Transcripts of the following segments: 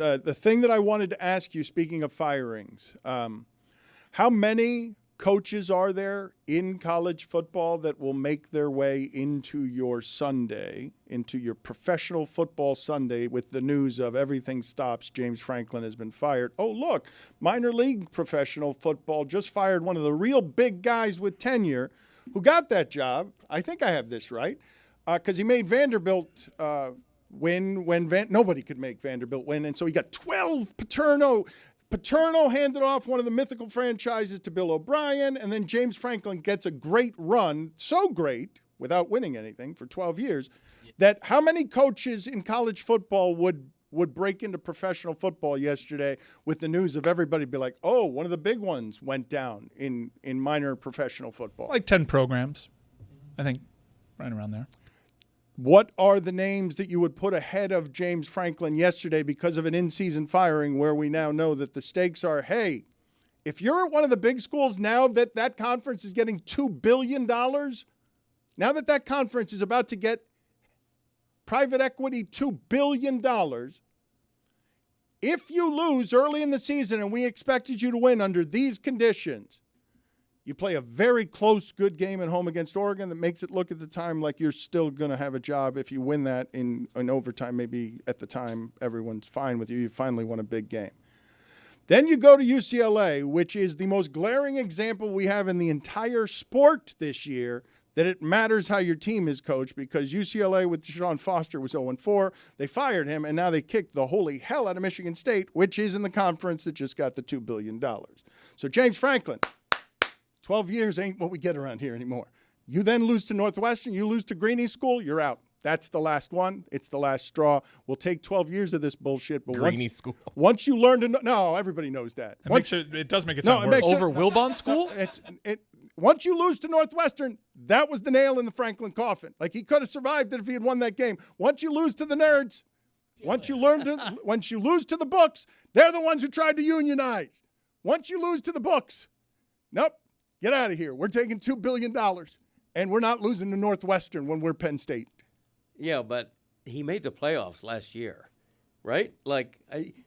the thing that I wanted to ask you, speaking of firings, how many coaches are there in college football that will make their way into your Sunday, into your professional football Sunday with the news of everything stops, James Franklin has been fired? Oh, look, minor league professional football just fired one of the real big guys with tenure who got that job. I think I have this right, because he made Vanderbilt win when nobody could make Vanderbilt win, and so he got 12 Paterno handed off one of the mythical franchises to Bill O'Brien, and then James Franklin gets a great run, so great, without winning anything for 12 years, that how many coaches in college football would break into professional football yesterday with the news of everybody be like, oh, one of the big ones went down in minor professional football? Like 10 programs, I think, right around there. What are the names that you would put ahead of James Franklin yesterday because of an in-season firing where we now know that the stakes are, hey, if you're at one of the big schools now that conference is getting $2 billion, now that conference is about to get private equity $2 billion, if you lose early in the season and we expected you to win under these conditions, you play a very close, good game at home against Oregon that makes it look at the time like you're still going to have a job if you win that in overtime. Maybe at the time everyone's fine with you. You finally won a big game. Then you go to UCLA, which is the most glaring example we have in the entire sport this year that it matters how your team is coached, because UCLA with Deshaun Foster was 0-4. They fired him, and now they kicked the holy hell out of Michigan State, which is in the conference that just got the $2 billion. So James Franklin, 12 years ain't what we get around here anymore. You then lose to Northwestern, you lose to Greeny School, you're out. That's the last one. It's the last straw. We'll take 12 years of this bullshit. But School. Once you learn to know, no, everybody knows that. It does make it sound worse. Over Wilbon School? Once you lose to Northwestern, that was the nail in the Franklin coffin. Like, he could have survived it if he had won that game. Once you lose to the nerds, once you lose to the books, they're the ones who tried to unionize. Once you lose to the books, nope. Get out of here. We're taking $2 billion, and we're not losing to Northwestern when we're Penn State. Yeah, but he made the playoffs last year, right? Like,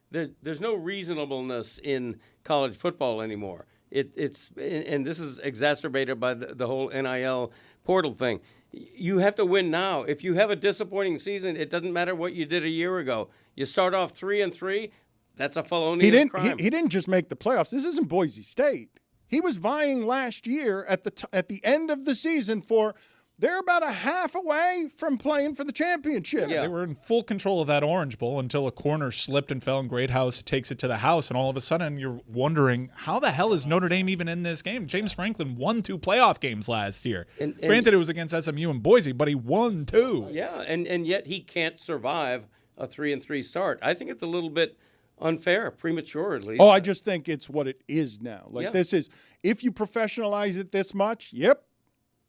there's no reasonableness in college football anymore. It's this is exacerbated by the whole NIL portal thing. You have to win now. If you have a disappointing season, it doesn't matter what you did a year ago. You start off 3-3. That's a felonious crime. He didn't just make the playoffs. This isn't Boise State. He was vying last year at the end of the season for, they're about a half away from playing for the championship. Yeah, they were in full control of that Orange Bowl until a corner slipped and fell, and Greathouse takes it to the house, and all of a sudden you're wondering, how the hell is Notre Dame even in this game? James Franklin won 2 playoff games last year. And granted, it was against SMU and Boise, but he won 2. Yeah, and yet he can't survive a 3-3 start. I think it's a little bit unfair, premature at least. Oh, I just think it's what it is now. This is, if you professionalize it this much, yep.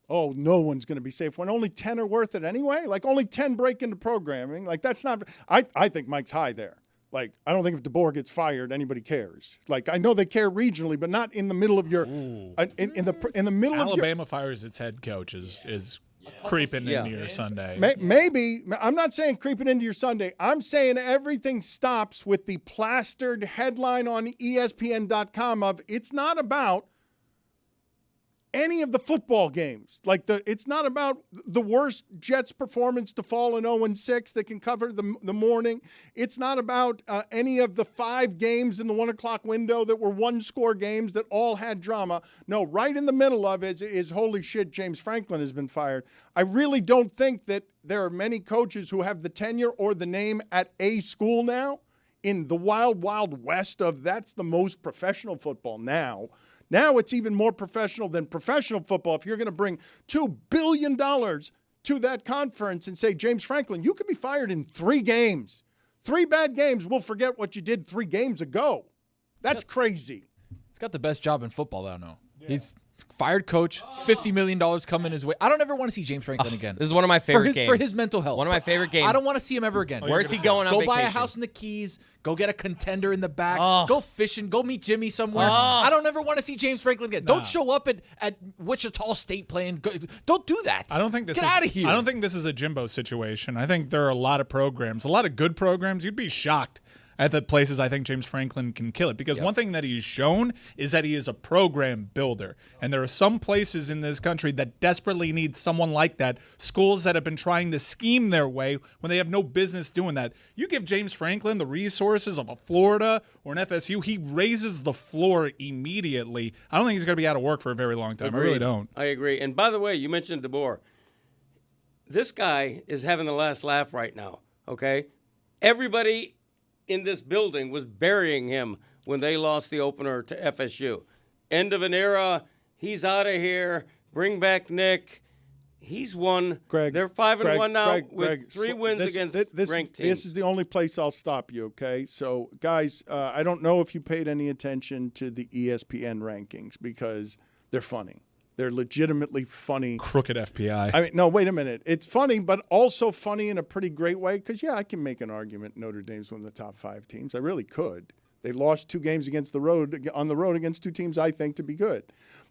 Oh, no one's going to be safe when only 10 are worth it anyway. Like, only 10 break into programming. Like, that's not. I think Mike's high there. Like, I don't think if DeBoer gets fired, anybody cares. Like, I know they care regionally, but not in the middle of your. In the middle of your. Alabama fires its head coach is creeping into your Sunday. Maybe. I'm not saying creeping into your Sunday. I'm saying everything stops with the plastered headline on ESPN.com of, it's not about any of the football games. It's not about the worst Jets performance to fall in 0-6 that can cover the morning. It's not about any of the 5 games in the 1 o'clock window that were 1-score games that all had drama. No, right in the middle of it is holy shit, James Franklin has been fired. I really don't think that there are many coaches who have the tenure or the name at a school now in the wild, wild west of that's the most professional football now. Now it's even more professional than professional football. If you're going to bring $2 billion to that conference and say, James Franklin, you could be fired in 3 games. 3 bad games, we'll forget what you did 3 games ago. That's crazy. He's got the best job in football, though, no. Yeah. He's fired coach, $50 million coming his way. I don't ever want to see James Franklin again. This is one of my favorite games. For his mental health. One of my favorite games. I don't want to see him ever again. Where's he going on vacation? Go buy a house in the Keys. Go get a contender in the back. Go fishing. Go meet Jimmy somewhere. I don't ever want to see James Franklin again. Don't show up at Wichita State playing. Don't do that. I don't think this Get out of here. I don't think this is a Jimbo situation. I think there are a lot of programs, a lot of good programs. You'd be shocked at the places I think James Franklin can kill it. Because one thing that he's shown is that he is a program builder. And there are some places in this country that desperately need someone like that, schools that have been trying to scheme their way when they have no business doing that. You give James Franklin the resources of a Florida or an FSU, he raises the floor immediately. I don't think he's going to be out of work for a very long time. Agreed. I really don't. I agree. And by the way, you mentioned DeBoer. This guy is having the last laugh right now, okay? Everybody in this building was burying him when they lost the opener to FSU. End of an era. He's out of here. Bring back Nick. He's won. Greg, they're 5-1 now with Greg, 3 wins against ranked teams. This is the only place I'll stop you, okay? So, guys, I don't know if you paid any attention to the ESPN rankings because they're funny. They're legitimately funny. Crooked FPI. I mean, no, wait a minute. It's funny, but also funny in a pretty great way because, yeah, I can make an argument Notre Dame's one of the top 5 teams. I really could. They lost 2 games on the road against 2 teams I think to be good.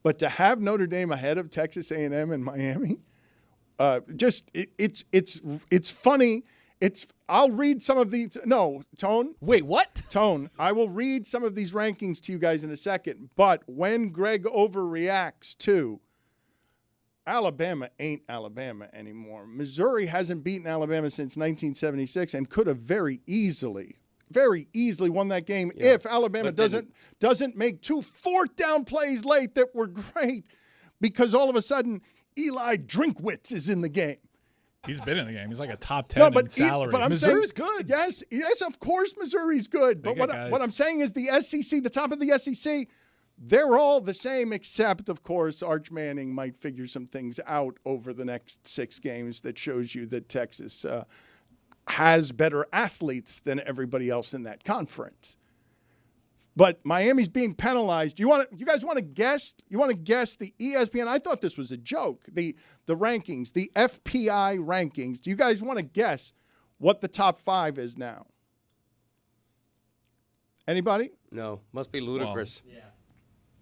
But to have Notre Dame ahead of Texas A&M and Miami, it's funny. I'll read some of these. No, Tone. Wait, what? Tone, I will read some of these rankings to you guys in a second. But when Greg overreacts to Alabama ain't Alabama anymore. Missouri hasn't beaten Alabama since 1976 and could have very easily won that game if Alabama doesn't make 2 fourth-down plays late that were great because all of a sudden Eli Drinkwitz is in the game. He's been in the game. He's like a top 10 in salary. But I'm Missouri's saying, good. Yes, of course Missouri's good. But what I'm saying is the SEC, the top of the SEC, they're all the same except, of course, Arch Manning might figure some things out over the next 6 games that shows you that Texas has better athletes than everybody else in that conference. But Miami's being penalized. You guys want to guess? You want to guess the ESPN? I thought this was a joke. The rankings, the FPI rankings. Do you guys want to guess what the top 5 is now? Anybody? No, must be ludicrous. Well,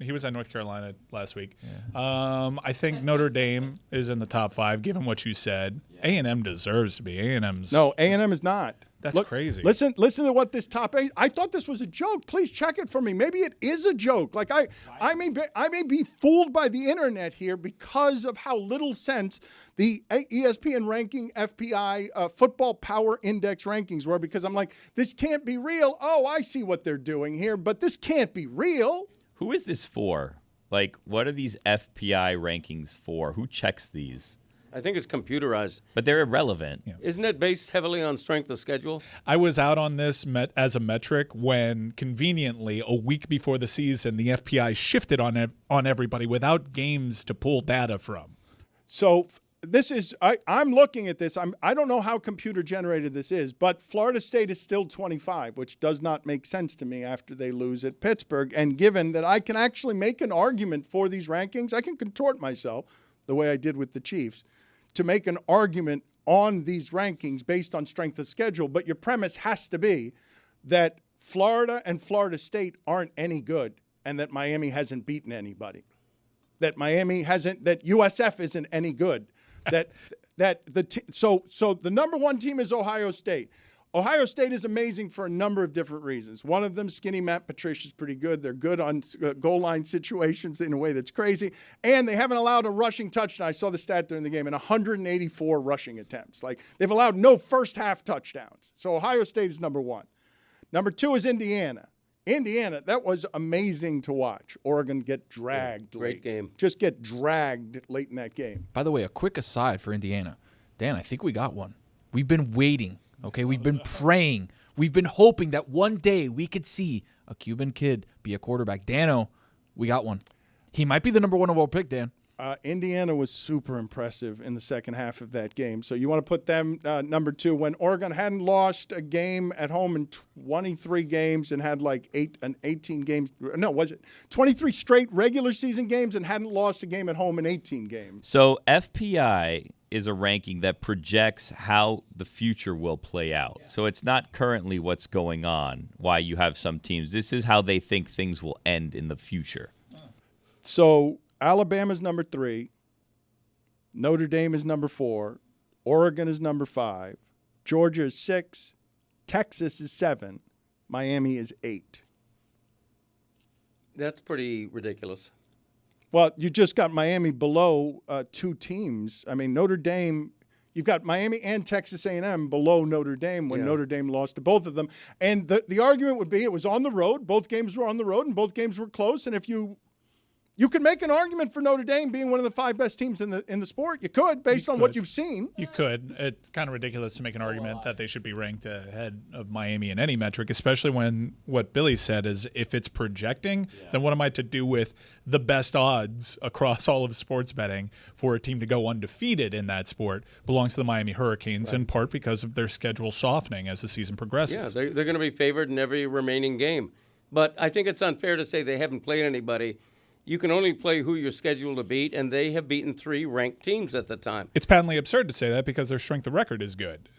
he was at North Carolina last week. Yeah. I think Notre Dame is in the top 5, given what you said. A&M deserves to be. A&M's. No, A&M is not. That's crazy. Listen to what this top 8. I thought this was a joke. Please check it for me. Maybe it is a joke. Like I may be fooled by the internet here because of how little sense the ESPN ranking FPI football power index rankings were. Because I'm like, this can't be real. Oh, I see what they're doing here, but this can't be real. Who is this for? Like, what are these FPI rankings for? Who checks these? I think it's computerized. But they're irrelevant. Yeah. Isn't it based heavily on strength of schedule? I was out on this as a metric when, conveniently, a week before the season, the FPI shifted on everybody without games to pull data from. So this is I'm looking at this. I don't know how computer generated this is, but Florida State is still 25, which does not make sense to me after they lose at Pittsburgh. And given that I can actually make an argument for these rankings, I can contort myself the way I did with the Chiefs to make an argument on these rankings based on strength of schedule. But your premise has to be that Florida and Florida State aren't any good and that Miami hasn't beaten anybody. That USF isn't any good. So the number 1 team is Ohio State. Ohio State is amazing for a number of different reasons. One of them, skinny Matt Patricia's pretty good. They're good on goal line situations in a way that's crazy. And they haven't allowed a rushing touchdown. I saw the stat during the game in 184 rushing attempts. Like, they've allowed no first half touchdowns. So Ohio State is number 1. Number 2 is Indiana. Indiana, that was amazing to watch. Oregon get dragged late. Great game. Just get dragged late in that game. By the way, a quick aside for Indiana. Dan, I think we got one. We've been waiting. Okay, we've been praying. We've been hoping that one day we could see a Cuban kid be a quarterback. Dano, we got one. He might be the number 1 overall pick, Dan. Indiana was super impressive in the second half of that game. So you want to put them number 2 when Oregon hadn't lost a game at home in 23 games and had like 18 games. No, was it 23 straight regular season games and hadn't lost a game at home in 18 games? So FPI is a ranking that projects how the future will play out. Yeah. So it's not currently what's going on, why you have some teams. This is how they think things will end in the future. So Alabama's number 3. Notre Dame is number 4. Oregon is number 5. Georgia is 6. Texas is 7. Miami is 8. That's pretty ridiculous. Well, you just got Miami below 2 teams. I mean, Notre Dame, you've got Miami and Texas A&M below Notre Dame when Notre Dame lost to both of them. And the argument would be it was on the road. Both games were on the road, and both games were close. And if you could make an argument for Notre Dame being one of the 5 best teams in the sport. You could, based on what you've seen. You could. It's kind of ridiculous to make an argument that they should be ranked ahead of Miami in any metric, especially when what Billy said is if it's projecting, then what am I to do with the best odds across all of sports betting for a team to go undefeated in that sport belongs to the Miami Hurricanes, in part because of their schedule softening as the season progresses. Yeah, they're going to be favored in every remaining game. But I think it's unfair to say they haven't played anybody. You can only play who you're scheduled to beat, and they have beaten 3 ranked teams at the time. It's patently absurd to say that because their strength of record is good.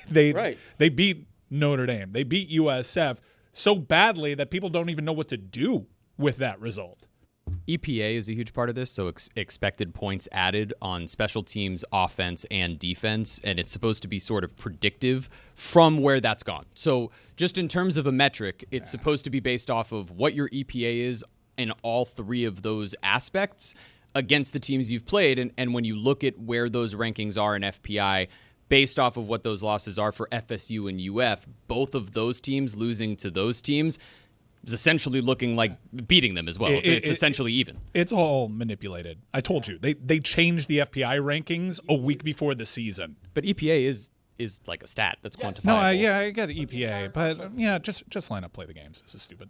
They beat Notre Dame. They beat USF so badly that people don't even know what to do with that result. EPA is a huge part of this, so expected points added on special teams, offense, and defense, and it's supposed to be sort of predictive from where that's gone. So just in terms of a metric, it's supposed to be based off of what your EPA is in all 3 of those aspects against the teams you've played. And when you look at where those rankings are in FPI, based off of what those losses are for FSU and UF, both of those teams losing to those teams is essentially looking like beating them as well. It's essentially even. It's all manipulated. I told you. They changed the FPI rankings a week before the season. But EPA is like a stat that's quantifiable. No, I get EPA, but just line up, play the games. This is stupid.